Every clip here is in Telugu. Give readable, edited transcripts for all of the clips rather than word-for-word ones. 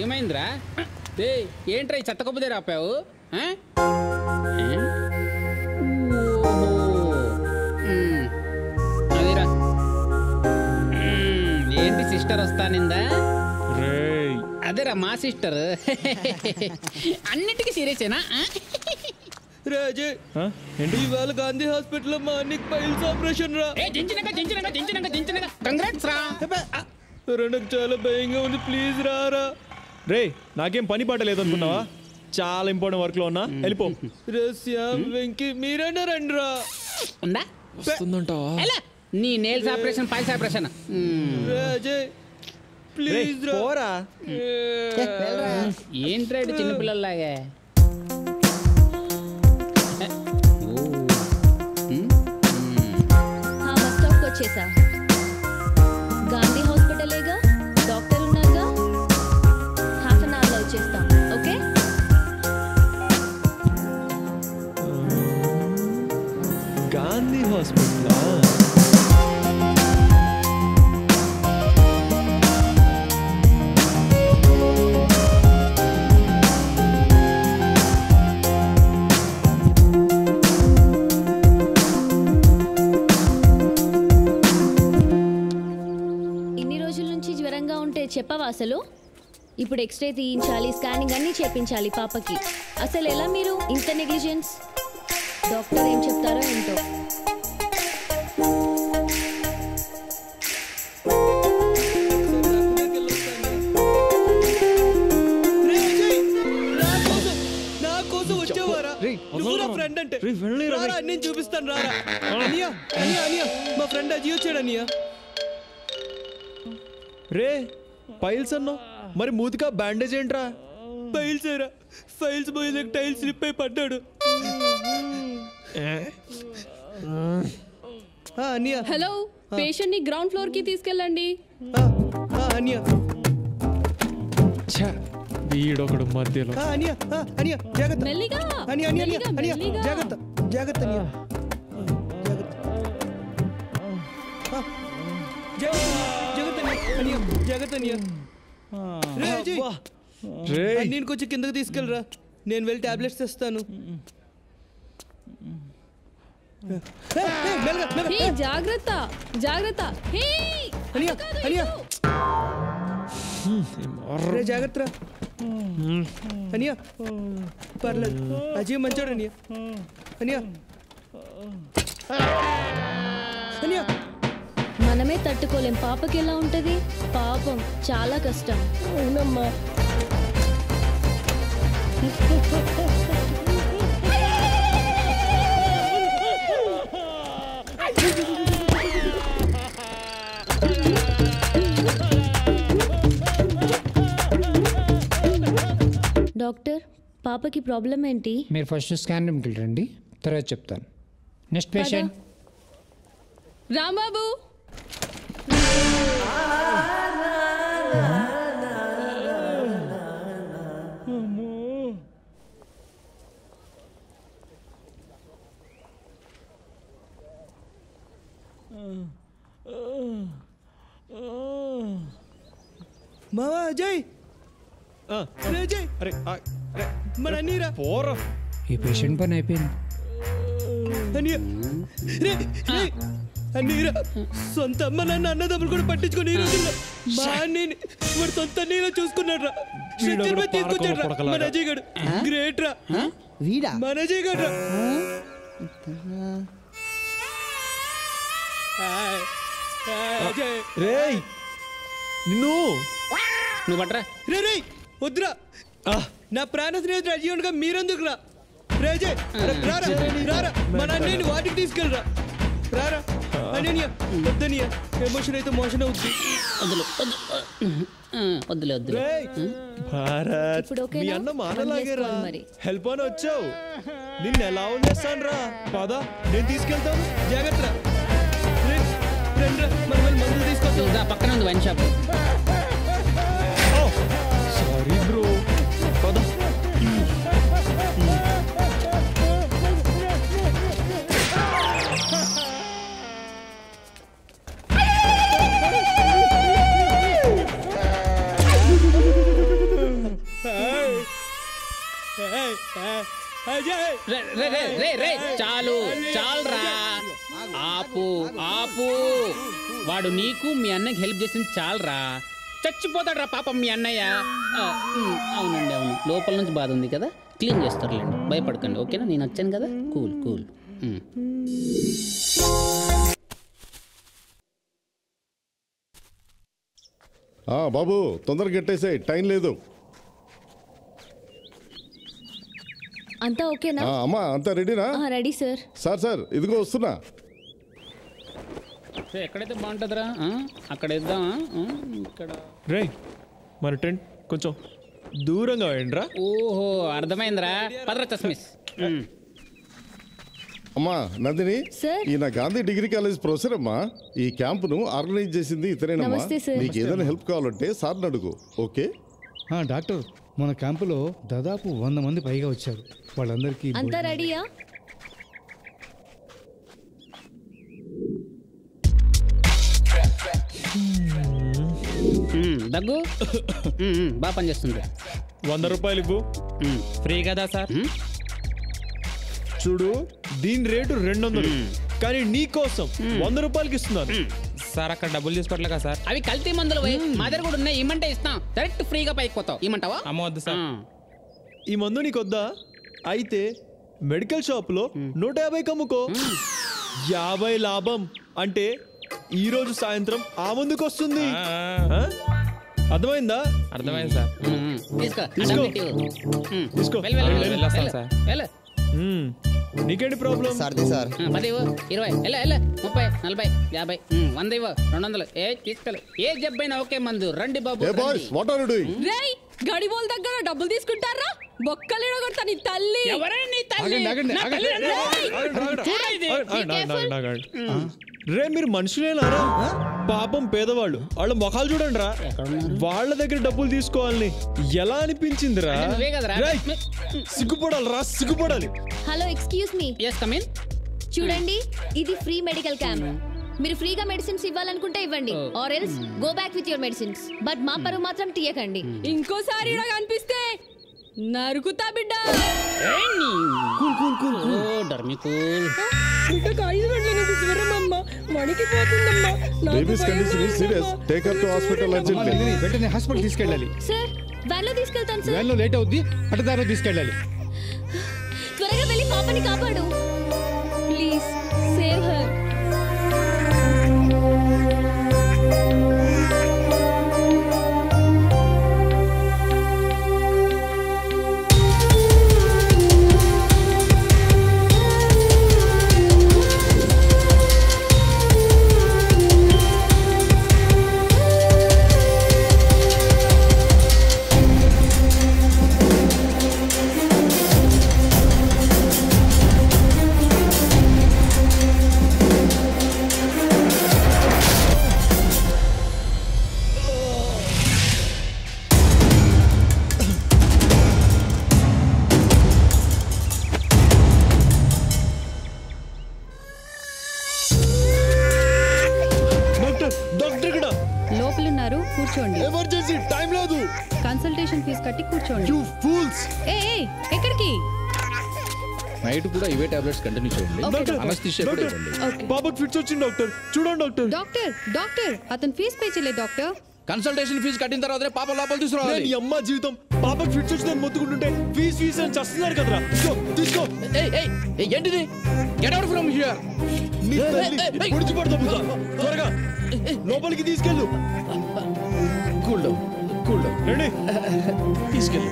ఏమైందిరా? ఏంట్రా చెత్త కొప్పు దగ్గర ఆపావు? అదేరా ఏంటి సిస్టర్ వస్తానిందా? అదేరా మా సిస్టర్. అన్నిటికీ సీరియసేనా? రాజే ఇవాళ గాంధీ హాస్పిటల్ మా అన్నికి పైల్స్ ఆపరేషన్ రా. కంగ్రాట్స్ రా. నాకు చాలా భయంగా ఉంది, ప్లీజ్ రారా. రే నాకేం పని పాట లేదనుకున్నావా? చాలా ఇంపార్టెంట్ వర్క్ లో ఉన్నా, వెళ్ళిపో. వెంకీ మీరన్నా రండి రా. ఉందా వస్తుందంటావా? నీ nails operation piles operation. Raje please రారా. ఏంట్రా చిన్నపిల్లలాగా? వచ్చేసా. గాంధీ హాస్పిటలేగా, డాక్టర్ ఉన్నాగా, హాఫ్ అన్ అవర్లో వచ్చేస్తాం. Okay Gandhi hospital. చెప్పవా అసలు? ఇప్పుడు ఎక్స్రే తీయించాలి, స్కానింగ్ అన్నీ చేపించాలి పాపకి. అసలు ఎలా మీరు ఇంత నెగ్లిజెన్స్? డాక్టర్ ఏం చెప్తారో ఏంటో. నా కోసం వచ్చేవారా? నువ్వు నా ఫ్రెండ్ అంటే నేను చూపిస్తాను రారా. అనియా అనియా అనియా మా ఫ్రెండ్ అజీ వచ్చాడు అనియా. రే పైల్స్ అన్నావు, మరి మూతికా బ్యాండేజ్ ఏంట్రా? పైల్స్ ఏరా, ఫైల్స్ పోయేదాకా టైల్స్ స్లిప్ అయి పడ్డాడు. హలో, పేషెంట్ ని గ్రౌండ్ ఫ్లోర్ కి తీసుకెళ్ళండి. వీడొకడు మధ్యలో. మెల్లిగా జాగ్రత్త జాగ్రత్త నేను కొంచెం కిందకు తీసుకెళ్ళరా, నేను వెళ్ళి టాబ్లెట్స్ తెస్తాను. జాగ్రత్త జాగ్రత్త జాగ్రత్త అనియా. పర్లేదు, అజయ్ మంచోడు అనియా. అనియా అనియా మనమే తట్టుకోలేం, పాపకి ఎలా ఉంటది? పాపం చాలా కష్టం. అవునమ్మా. డాక్టర్, పాపకి ప్రాబ్లం ఏంటి? మీరు ఫస్ట్ స్కాన్ రూమ్కి వెళ్ళండి, తర్వాత చెప్తాను. Next patient. రాంబాబు. మావా అజయ్, అజయ్ అరే మన అన్నీరా పోరా. ఈ పేషెంట్ పని అయిపోయింది. అన్నీరా సొంత అమ్మ నాన్న అన్నదమ్ములు కూడా పట్టించుకొని ఈ రోజుల్లో మా అన్నీని వాడు సొంత అన్నీలా చూసుకున్నాడు రా. తీసుకొచ్చాడు రా మన అజయ్ గడు. గ్రేట్ రా మన అజయ్ గడు రా. రేయ్ నిన్ను నువ్వు పట్రా. రే రే వద్దురా, నా ప్రాణ స్నేహితుడు అజయ్ ఉండగా మీరెందుకు రా? రేజే రారా రారా మన అన్నయ్యని వాటికి తీసుకెళ్ళరా. రారా అన్నయ్య వద్దనియా, ఎమోషన్ అయితే మోషన్ అవుద్ది. వద్దులే వద్దులే. భారత్ మీ అన్న మానలాగేరా, హెల్ప్ అని వచ్చావు, నిన్ను ఎలా వదిలేస్తాను రా. పదా నేను తీసుకెళ్తాను, జాగ్రత్త. మన మందులు తీసుకొస్తా. పక్కన ఉంది వైన్ షాప్. సారీ బ్రో, పదా. చాలురా ఆపు. వాడు నీకు మీ అన్నకి హెల్ప్ చేసింది చాలరా. చచ్చిపోతాడు రా పాపం మీ అన్నయ్య. అవునండి అవును, లోపల నుంచి బాధ ఉంది కదా, క్లీన్ చేస్తారులేండి, భయపడకండి. ఓకేనా, నేను వచ్చాను కదా. కూల్. బాబు తొందరగా గట్టేసాయి, టైం లేదు. అంతా ఓకేనా? అమ్మా అంతా రెడీనా? Ready sir. సార్ ఇదిగో వస్తున్నా. ఎక్కడైతే బాగుంటుందిరా, అక్కడ ఇద్దామా? ఇక్కడ రే మన టెంట్ కొంచెం దూరంగా వేయండిరా. ఓహో అర్థమైందిరా, పదరా చస్మిస్. అమ్మా నందిని, సార్. ఈయన గాంధీ డిగ్రీ కాలేజ్ ప్రొఫెసర్ అమ్మా. ఈ క్యాంపును ఆర్గనైజ్ చేసింది ఇతరేనమ్మా. నమస్తే సార్. నీకు ఏదైనా హెల్ప్ కావాలంటే సార్ని అడుగు. ఓకే డాక్టర్, మన క్యాంపులో దాదాపు 100 మంది పైగా వచ్చారు. వాళ్ళందరికీ అంతా రెడీయా? దగ్గు బాగా పనిచేస్తుంది. 100 రూపాయలు ఇవ్వు. ఫ్రీ కదా సార్? చూడు, దీని రేటు 200, కానీ నీ కోసం 100 రూపాయలకి ఇస్తున్నాను. సార్ అక్కడ డబ్బులు తీసుకోవట్లే కదా సార్? అవి కల్తీ మందులు మా దగ్గర కూడా ఉన్నాయి, ఇమ్మంటే ఇస్తాం. డైరెక్ట్ ఫ్రీగా పైకి పోతావు. ఇమ్మంటావా? అమ్మవద్దు సార్. ఈ మందు నీకొద్దా? అయితే మెడికల్ షాప్ లో 150 అమ్ముకో, 50 లాభం. అంటే ఈ రోజు సాయంత్రం ఆ ముందుకు వస్తుంది. అర్థమైందా? అర్థమైంది సార్. తీసుకో. వెళ్ళొస్తాను సార్. నీకేంటి ప్రాబ్లం? 10, 20, 30, 40, 50, 100, 200. తీసుకెళ్ళి ఏ జబ్బైనా ఓకే మందు. రండి బాబు. What are you doing? రేయ్, గడిబోల దగ్గర డబ్బులు తీసుకుంటారా? బొక్కలు కొడతా నీ తల్లి. ఎవరే నీ తల్లి? రే మీరు మనుషులేనారా? పాపం పేదవాళ్ళు, వాళ్ళ మొఖాలు చూడండి రా. వాళ్ళ దగ్గర డబ్బులు తీసుకోవాలని ఎలా అనిపించిందిరా? సిగ్గుపడాలి, సిగ్గుపడాలి. Hello, excuse me. yes come in. చూడండి, ఇది ఫ్రీ మెడికల్ క్యాంప్. మీరు ఫ్రీగా మెడిసిన్స్ ఇవ్వాలనుకుంటే ఇవ్వండి, or else go back with your medicines. But మా పరువు మాత్రం తీయకండి. ఇంకోసారి ఇలా కనిపిస్తే నరుకుతా బిడ్డ. Babies condition is serious. Take her to hospital urgently. వెంటనే హాస్పిటల్ తీసుకెళ్ళాలి. సార్, వ్యాన్ లో తీసుకెళ్తాను సార్. వ్యాన్ లో లేట్ అవుద్ది, పట్టదారిలో తీసుకెళ్ళాలి. త్వరగా వెళ్ళి పాపని కాపాడు. Please save her. లోపలున్నారు, కూర్చోండి. ఎమర్జెన్సీ, టైం లేదు. కన్సల్టేషన్ ఫీజు కట్టి కూర్చోండి. You fools. ఎక్కడికి? నైట్ కూడా ఇవే టాబ్లెట్స్ కంటిన్యూ చేయండి. అనస్థీషియా కూడా ఇవ్వండి. పాపకి ఫిట్స్ వచ్చింది డాక్టర్. చూడండి డాక్టర్. డాక్టర్ అతను ఫీజు పే చేయలేదు డాక్టర్. కన్సల్టేషన్ ఫీజు కట్టిన తర్వాతనే పాప లోపల తీసుకురావాలి. నీ అమ్మ జీవితం, పాపకి ఫిట్స్ వచ్చిందని మొత్తుకుంటుంటే ఫీజు అని చేస్తున్నారు కదరా. తీసుకో. ఏంటిది? Get out from here. నీ తల్లి పొడిచి పడతా. త్వరగా లోపలికి తీసుకెళ్ళు. కూల్ డౌన్ రెడీ, తీసుకెళ్ళు.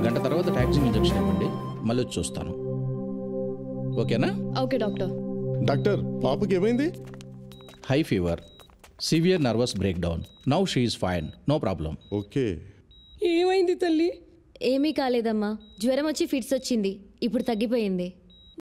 గంట తర్వాత టాక్సిన్ ఇంజెక్షన్ ఇవ్వండి, మళ్ళీ వచ్చి చూస్తాను. ఓకేనా? Okay doctor. డాక్టర్, పాపకి ఏమైంది? High fever, severe nervous breakdown. Now she is fine, no problem. Okay. ఏమైంది తల్లి? ఏమీ కాలేదమ్మా, జ్వరం వచ్చి ఫిట్స్ వచ్చింది, ఇప్పుడు తగ్గిపోయింది.